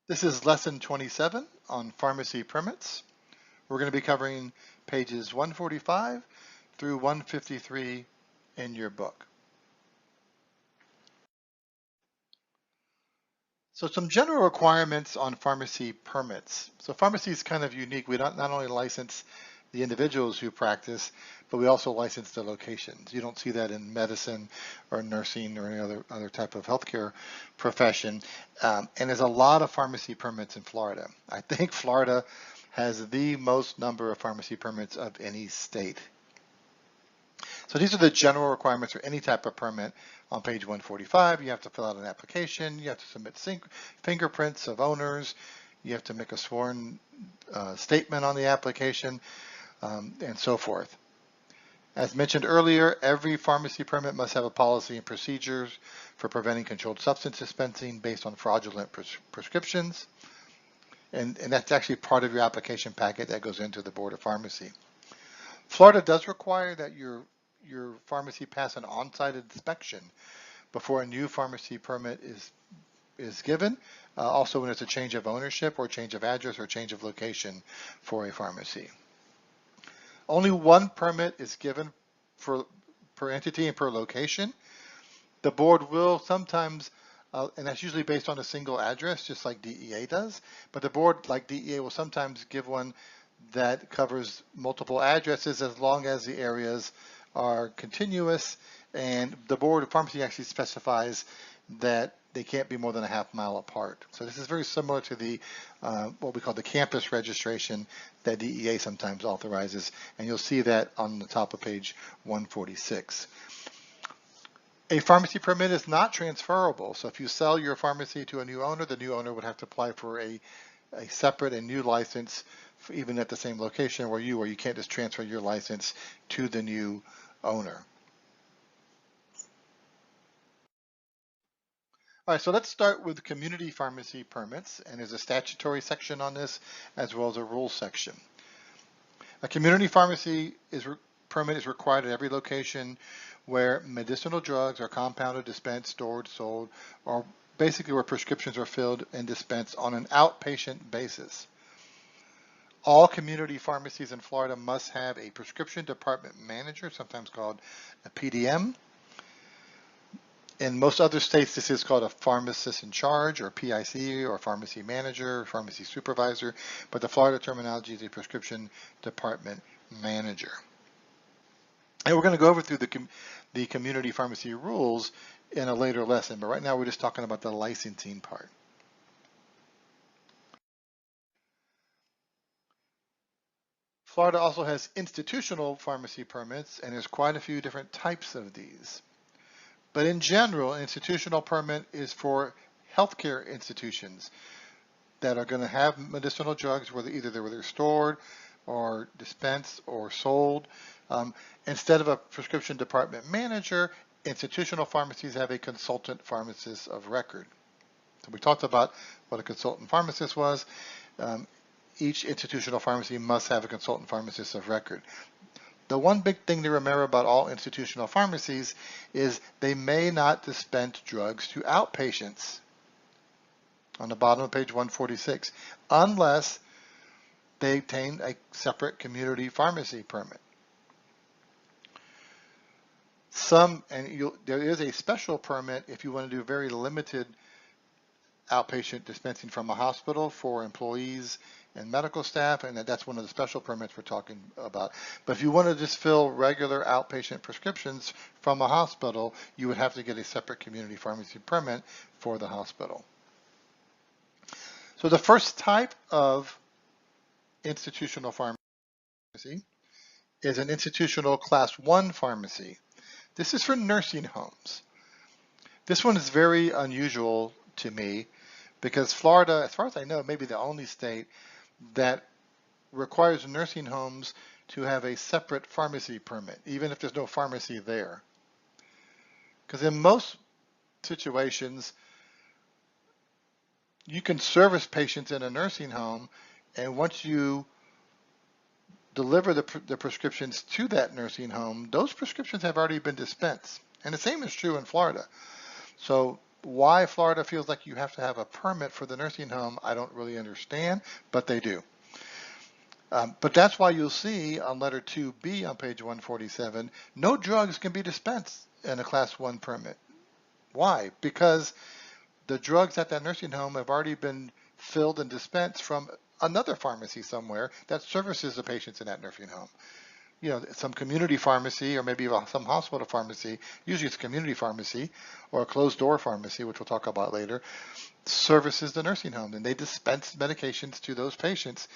This is lesson 27 on pharmacy permits. We're going to be covering pages 145 through 153 in your book. So some general requirements on pharmacy permits. So pharmacy is kind of unique. We don't not only license the individuals who practice, but we also license the locations. You don't see that in medicine or nursing or any other type of healthcare profession. And there's a lot of pharmacy permits in Florida. I think Florida has the most number of pharmacy permits of any state. So these are the general requirements for any type of permit. On page 145, you have to fill out an application, you have to submit fingerprints of owners, you have to make a sworn statement on the application, and so forth. As mentioned earlier, every pharmacy permit must have a policy and procedures for preventing controlled substance dispensing based on fraudulent prescriptions. And that's actually part of your application packet that goes into the Board of Pharmacy. Florida does require that your pharmacy pass an on-site inspection before a new pharmacy permit is given. Also when it's a change of ownership or change of address or change of location for a pharmacy. Only one permit is given per entity and per location. The board will sometimes, and that's usually based on a single address, just like DEA does, but the board, like DEA, will sometimes give one that covers multiple addresses as long as the areas are continuous, and the Board of Pharmacy actually specifies that they can't be more than a half mile apart. So this is very similar to the what we call the campus registration that DEA sometimes authorizes, and you'll see that on the top of page 146. A pharmacy permit is not transferable, so if you sell your pharmacy to a new owner, the new owner would have to apply for a separate and new license even at the same location where you can't just transfer your license to the new owner. All right, so let's start with community pharmacy permits, and there's a statutory section on this as well as a rules section. A community pharmacy permit is required at every location where medicinal drugs are compounded, dispensed, stored, sold, or basically where prescriptions are filled and dispensed on an outpatient basis. All community pharmacies in Florida must have a prescription department manager, sometimes called a PDM. In most other states, this is called a pharmacist in charge, or PIC, or pharmacy manager, or pharmacy supervisor, but the Florida terminology is a prescription department manager. And we're going to go over through the community pharmacy rules in a later lesson, but right now we're just talking about the licensing part. Florida also has institutional pharmacy permits, and there's quite a few different types of these. But in general, an institutional permit is for healthcare institutions that are going to have medicinal drugs, whether they're stored or dispensed or sold. Instead of a prescription department manager, institutional pharmacies have a consultant pharmacist of record. So we talked about what a consultant pharmacist was. Each institutional pharmacy must have a consultant pharmacist of record. The one big thing to remember about all institutional pharmacies is they may not dispense drugs to outpatients on the bottom of page 146 unless they obtain a separate community pharmacy permit. There is a special permit if you want to do very limited outpatient dispensing from a hospital for employees and medical staff, and that's one of the special permits we're talking about. But if you want to just fill regular outpatient prescriptions from a hospital, you would have to get a separate community pharmacy permit for the hospital. So the first type of institutional pharmacy is an institutional class 1 pharmacy. This is for nursing homes. This one is very unusual to me because Florida, as far as I know, may be the only state that requires nursing homes to have a separate pharmacy permit, even if there's no pharmacy there. Because in most situations, you can service patients in a nursing home, and once you deliver the prescriptions to that nursing home, those prescriptions have already been dispensed. And the same is true in Florida. So Why Florida feels like you have to have a permit for the nursing home, I don't really understand, but they do. But that's why you'll see on letter 2B on page 147, no drugs can be dispensed in a class 1 permit. Why? Because the drugs at that nursing home have already been filled and dispensed from another pharmacy somewhere that services the patients in that nursing home. You know, some community pharmacy or maybe some hospital pharmacy, usually it's community pharmacy or a closed door pharmacy, which we'll talk about later, services the nursing home, and they dispense medications to those patients.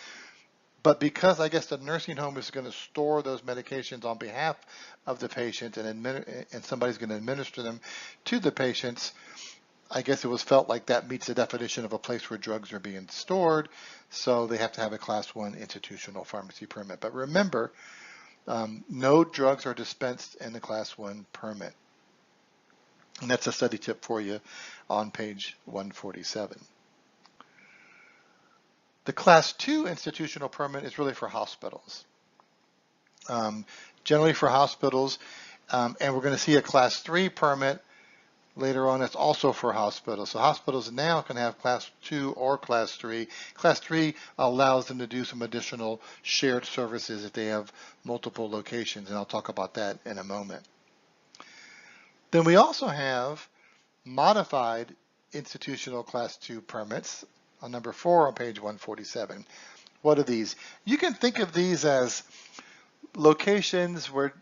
But because I guess the nursing home is going to store those medications on behalf of the patient and somebody's going to administer them to the patients, I guess it was felt like that meets the definition of a place where drugs are being stored, so they have to have a class 1 institutional pharmacy permit. But remember, no drugs are dispensed in the class 1 permit. And that's a study tip for you on page 147. The class 2 institutional permit is really for hospitals. Generally for hospitals, and we're going to see a class 3 permit later on. It's also for hospitals. So hospitals now can have class 2 or class 3. Class 3 allows them to do some additional shared services if they have multiple locations, and I'll talk about that in a moment. Then we also have modified institutional class 2 permits on number 4 on page 147. What are these? You can think of these as locations where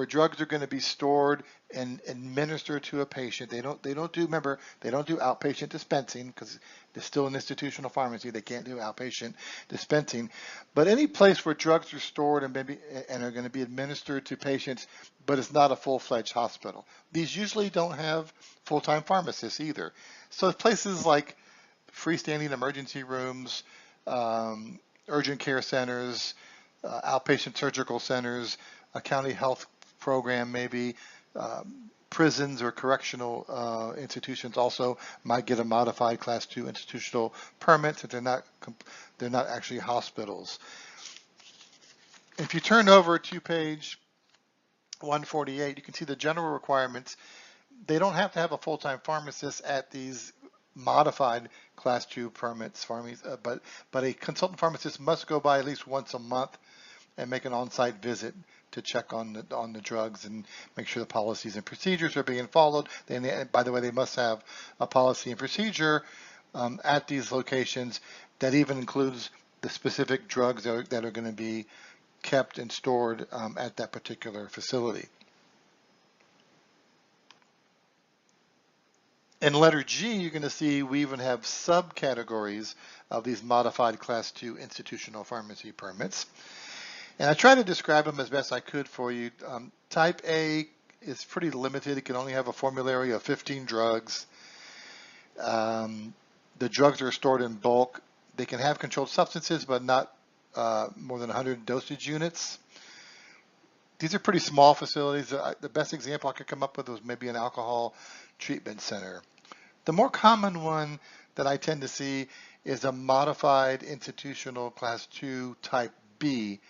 drugs are going to be stored and administered to a patient. They don't do outpatient dispensing because they're still an institutional pharmacy. They can't do outpatient dispensing. But any place where drugs are stored and are going to be administered to patients, but it's not a full-fledged hospital. These usually don't have full-time pharmacists either. So places like freestanding emergency rooms, urgent care centers, outpatient surgical centers, a county health program maybe, prisons or correctional institutions also might get a modified class 2 institutional permit if they're not actually hospitals. If you turn over to page 148, you can see the general requirements. They don't have to have a full-time pharmacist at these modified class 2 permits, but a consultant pharmacist must go by at least once a month and make an on-site visit to check on the drugs and make sure the policies and procedures are being followed. By the way, they must have a policy and procedure at these locations that even includes the specific drugs that are going to be kept and stored at that particular facility. In letter G, you're going to see we even have subcategories of these modified class 2 institutional pharmacy permits. And I try to describe them as best I could for you. Type A is pretty limited. It can only have a formulary of 15 drugs. The drugs are stored in bulk. They can have controlled substances, but not more than 100 dosage units. These are pretty small facilities. The best example I could come up with was maybe an alcohol treatment center. The more common one that I tend to see is a modified institutional class 2 type B,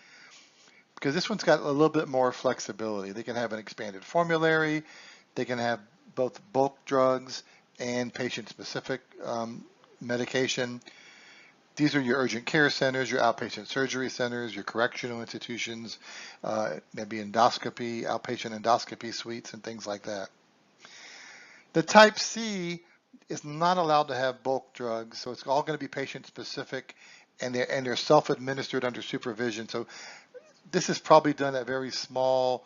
because this one's got a little bit more flexibility. They can have an expanded formulary. They can have both bulk drugs and patient-specific medication. These are your urgent care centers, your outpatient surgery centers, your correctional institutions, maybe endoscopy, outpatient endoscopy suites, and things like that. The type C is not allowed to have bulk drugs, so it's all going to be patient-specific, and they're self-administered under supervision. So this is probably done at very small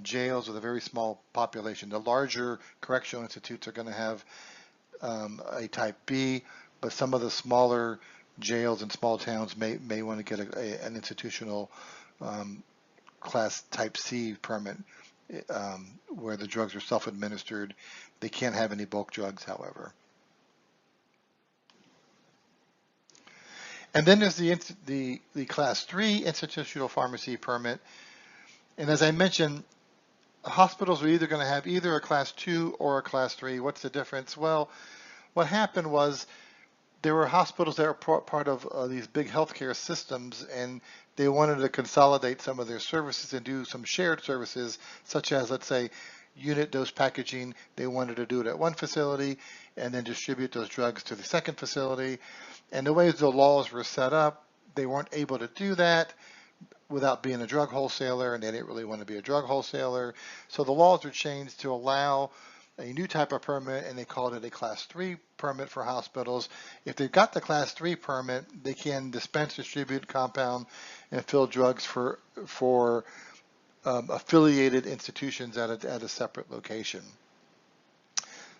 jails with a very small population. The larger correctional institutes are going to have a type B, but some of the smaller jails in small towns may want to get an institutional class type C permit where the drugs are self-administered. They can't have any bulk drugs, however. And then there's the class 3 institutional pharmacy permit. And as I mentioned, hospitals are either going to have either a class 2 or a class 3. What's the difference? Well, what happened was there were hospitals that were part of these big healthcare systems, and they wanted to consolidate some of their services and do some shared services, such as, let's say, unit dose packaging. They wanted to do it at one facility and then distribute those drugs to the second facility. And the ways the laws were set up, they weren't able to do that without being a drug wholesaler, and they didn't really want to be a drug wholesaler. So the laws were changed to allow a new type of permit, and they called it a Class 3 permit for hospitals. If they've got the Class 3 permit, they can dispense, distribute, compound, and fill drugs for affiliated institutions at a separate location.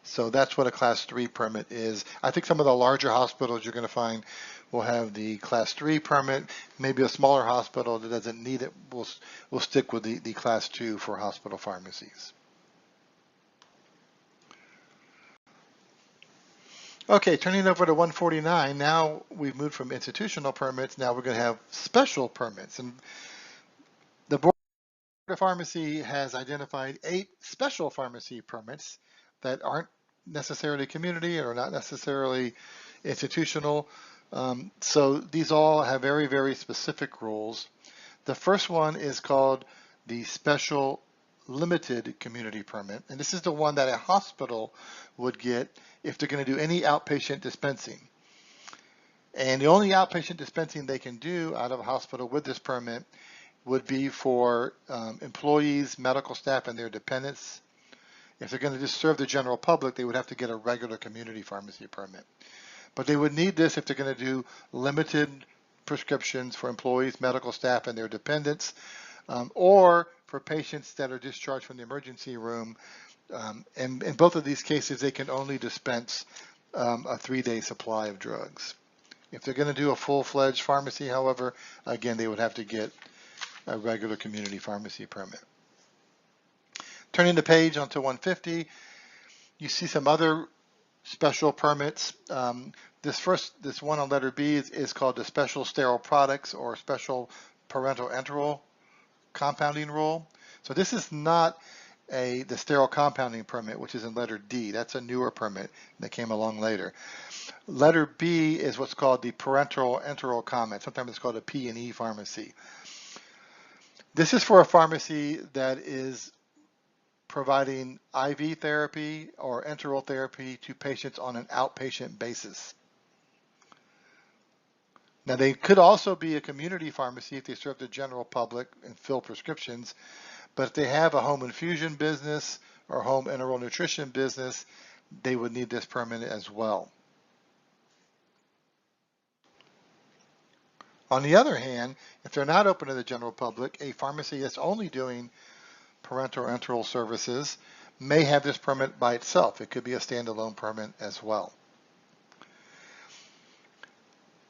So that's what a Class 3 permit is. I think some of the larger hospitals you're going to find will have the Class 3 permit. Maybe a smaller hospital that doesn't need it will stick with the Class 2 for hospital pharmacies. Okay, turning over to 149, now we've moved from institutional permits, now we're going to have special permits. And the Board of Pharmacy has identified 8 special pharmacy permits that aren't necessarily community or not necessarily institutional. So these all have very, very specific rules. The first one is called the Special Limited Community Permit, and this is the one that a hospital would get if they're going to do any outpatient dispensing. And the only outpatient dispensing they can do out of a hospital with this permit would be for employees, medical staff, and their dependents. If they're going to just serve the general public, they would have to get a regular community pharmacy permit. But they would need this if they're going to do limited prescriptions for employees, medical staff, and their dependents, or for patients that are discharged from the emergency room. And in both of these cases, they can only dispense a 3-day supply of drugs. If they're going to do a full-fledged pharmacy, however, again, they would have to get a regular community pharmacy permit. Turning the page onto 150, you see some other special permits. This one on letter B is called the Special Sterile Products or Special Parenteral Enteral Compounding Rule. So this is not the sterile compounding permit, which is in letter D. That's a newer permit that came along later. Letter B is what's called the Parenteral Enteral Comment. Sometimes it's called a P&E pharmacy. This is for a pharmacy that is providing IV therapy or enteral therapy to patients on an outpatient basis. Now, they could also be a community pharmacy if they serve the general public and fill prescriptions, but if they have a home infusion business or home enteral nutrition business, they would need this permit as well. On the other hand, if they're not open to the general public, a pharmacy that's only doing parenteral enteral services may have this permit by itself. It could be a standalone permit as well.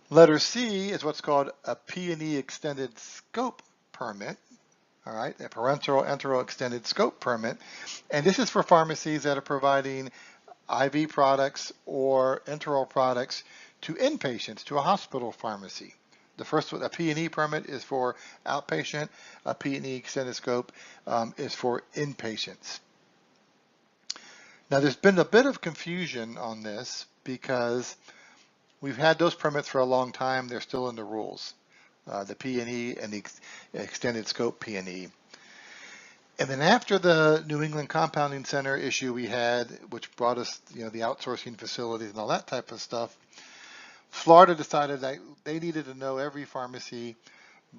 Letter C is what's called a P&E extended scope permit. All right, a parenteral enteral extended scope permit. And this is for pharmacies that are providing IV products or enteral products to inpatients, to a hospital pharmacy. The first one, a P&E permit, is for outpatient. A P&E extended scope is for inpatients. Now, there's been a bit of confusion on this because we've had those permits for a long time. They're still in the rules, the P&E and the extended scope P&E. And then after the New England Compounding Center issue we had, which brought us, the outsourcing facilities and all that type of stuff, Florida decided that they needed to know every pharmacy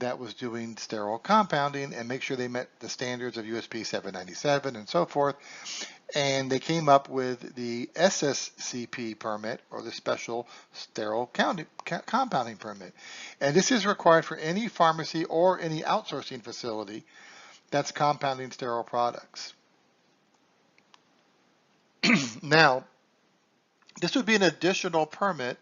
that was doing sterile compounding and make sure they met the standards of USP 797 and so forth. And they came up with the SSCP permit, or the Special Sterile Compounding Permit. And this is required for any pharmacy or any outsourcing facility that's compounding sterile products. Now, this would be an additional permit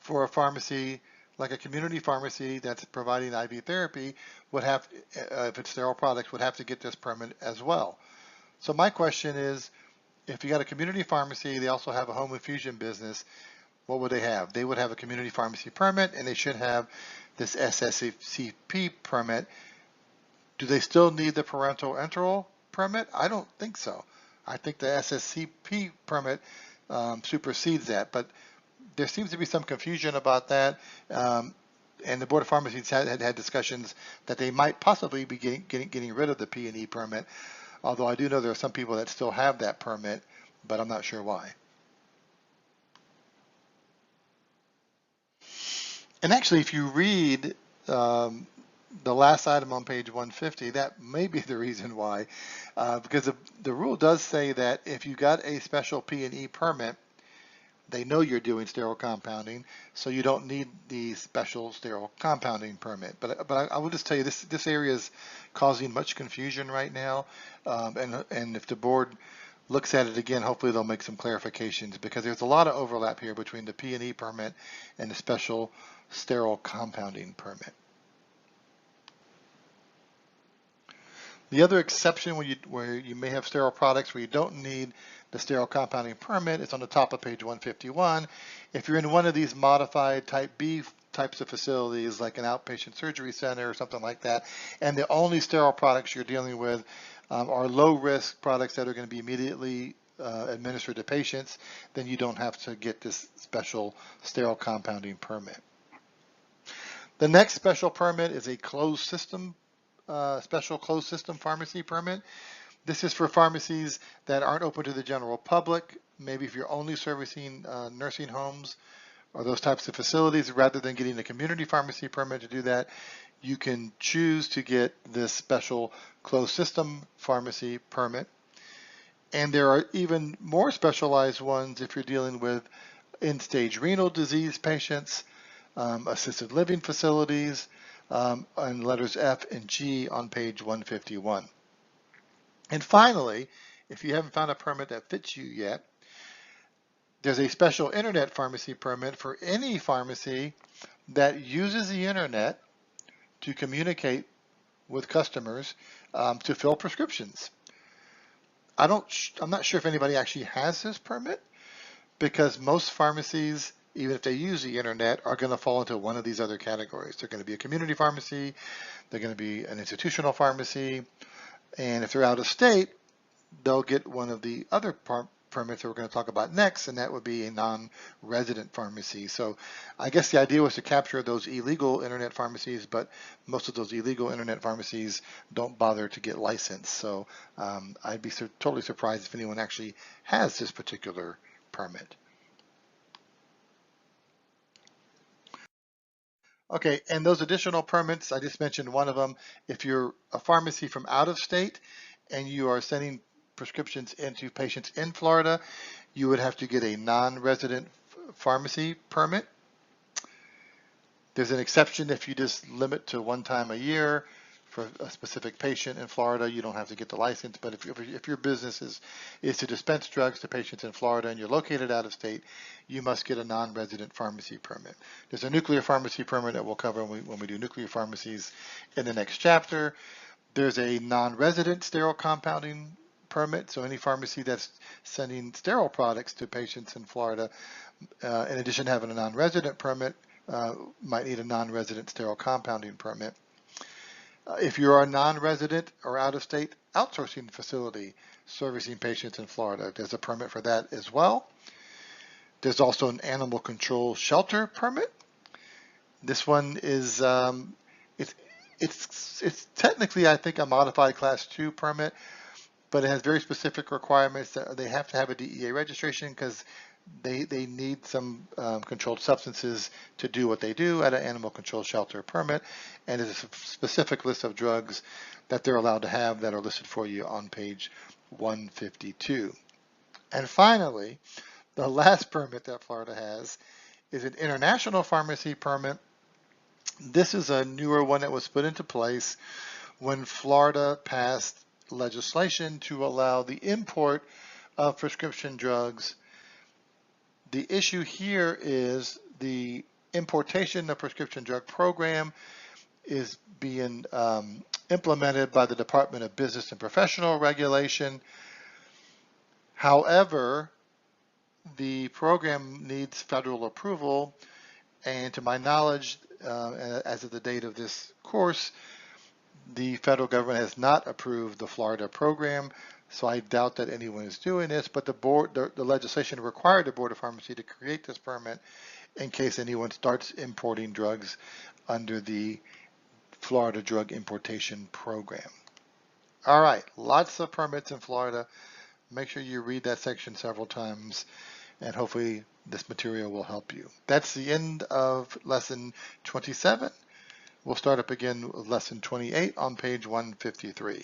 for a pharmacy, like a community pharmacy that's providing IV therapy, would have, if it's sterile products, would have to get this permit as well. So my question is, if you got a community pharmacy, they also have a home infusion business, what would they have? They would have a community pharmacy permit, and they should have this SSCP permit. Do they still need the parenteral enteral permit? I don't think so. I think the SSCP permit supersedes that, but there seems to be some confusion about that, and the Board of Pharmacies had discussions that they might possibly be getting rid of the P&E permit. although I do know there are some people that still have that permit, but I'm not sure why. And actually, if you read the last item on page 150, that may be the reason why, because the rule does say that if you got a special P&E permit, they know you're doing sterile compounding, so you don't need the special sterile compounding permit. But I will just tell you, this area is causing much confusion right now, and if the board looks at it again, hopefully they'll make some clarifications, because there's a lot of overlap here between the P&E permit and the special sterile compounding permit. The other exception where you may have sterile products where you don't need the sterile compounding permit is on the top of page 151. If you're in one of these modified type B types of facilities, like an outpatient surgery center or something like that, and the only sterile products you're dealing with are low risk products that are going to be immediately administered to patients, then you don't have to get this special sterile compounding permit. The next special permit is a closed system special closed system pharmacy permit. This is for pharmacies that aren't open to the general public. Maybe if you're only servicing nursing homes or those types of facilities, rather than getting a community pharmacy permit to do that, you can choose to get this special closed system pharmacy permit. And there are even more specialized ones if you're dealing with end-stage renal disease patients, assisted living facilities, and letters F and G on page 151. And finally, if you haven't found a permit that fits you yet, there's a special internet pharmacy permit for any pharmacy that uses the internet to communicate with customers to fill prescriptions. I'm not sure if anybody actually has this permit, because most pharmacies, even if they use the internet, are going to fall into one of these other categories. They're going to be a community pharmacy, they're going to be an institutional pharmacy, and if they're out of state, they'll get one of the other permits that we're going to talk about next, and that would be a non-resident pharmacy. So I guess the idea was to capture those illegal internet pharmacies, but most of those illegal internet pharmacies don't bother to get licensed. So I'd be totally surprised if anyone actually has this particular permit. Okay, and those additional permits, I just mentioned one of them. If you're a pharmacy from out of state and you are sending prescriptions into patients in Florida, you would have to get a non-resident pharmacy permit. There's an exception if you just limit to one time a year for a specific patient in Florida, you don't have to get the license. But if your business is to dispense drugs to patients in Florida and you're located out of state, you must get a non-resident pharmacy permit. There's a nuclear pharmacy permit that we'll cover when we do nuclear pharmacies in the next chapter. There's a non-resident sterile compounding permit. So any pharmacy that's sending sterile products to patients in Florida, in addition to having a non-resident permit, might need a non-resident sterile compounding permit. If you're a non-resident or out-of-state outsourcing facility servicing patients in Florida, there's a permit for that as well. There's also an animal control shelter permit. This one is it's technically, I think, a modified Class 2 permit, but it has very specific requirements that they have to have a DEA registration because they need some controlled substances to do what they do at an animal control shelter permit, and there's a specific list of drugs that they're allowed to have that are listed for you on page 152. And finally, the last permit that Florida has is an international pharmacy permit. This is a newer one that was put into place when Florida passed legislation to allow the import of prescription drugs. The issue here is the importation of prescription drug program is being implemented by the Department of Business and Professional Regulation. However, the program needs federal approval, and to my knowledge, as of the date of this course, the federal government has not approved the Florida program. So I doubt that anyone is doing this, but the legislation required the Board of Pharmacy to create this permit in case anyone starts importing drugs under the Florida Drug Importation Program. All right, lots of permits in Florida. Make sure you read that section several times, and hopefully this material will help you. That's the end of lesson 27. We'll start up again with lesson 28 on page 153.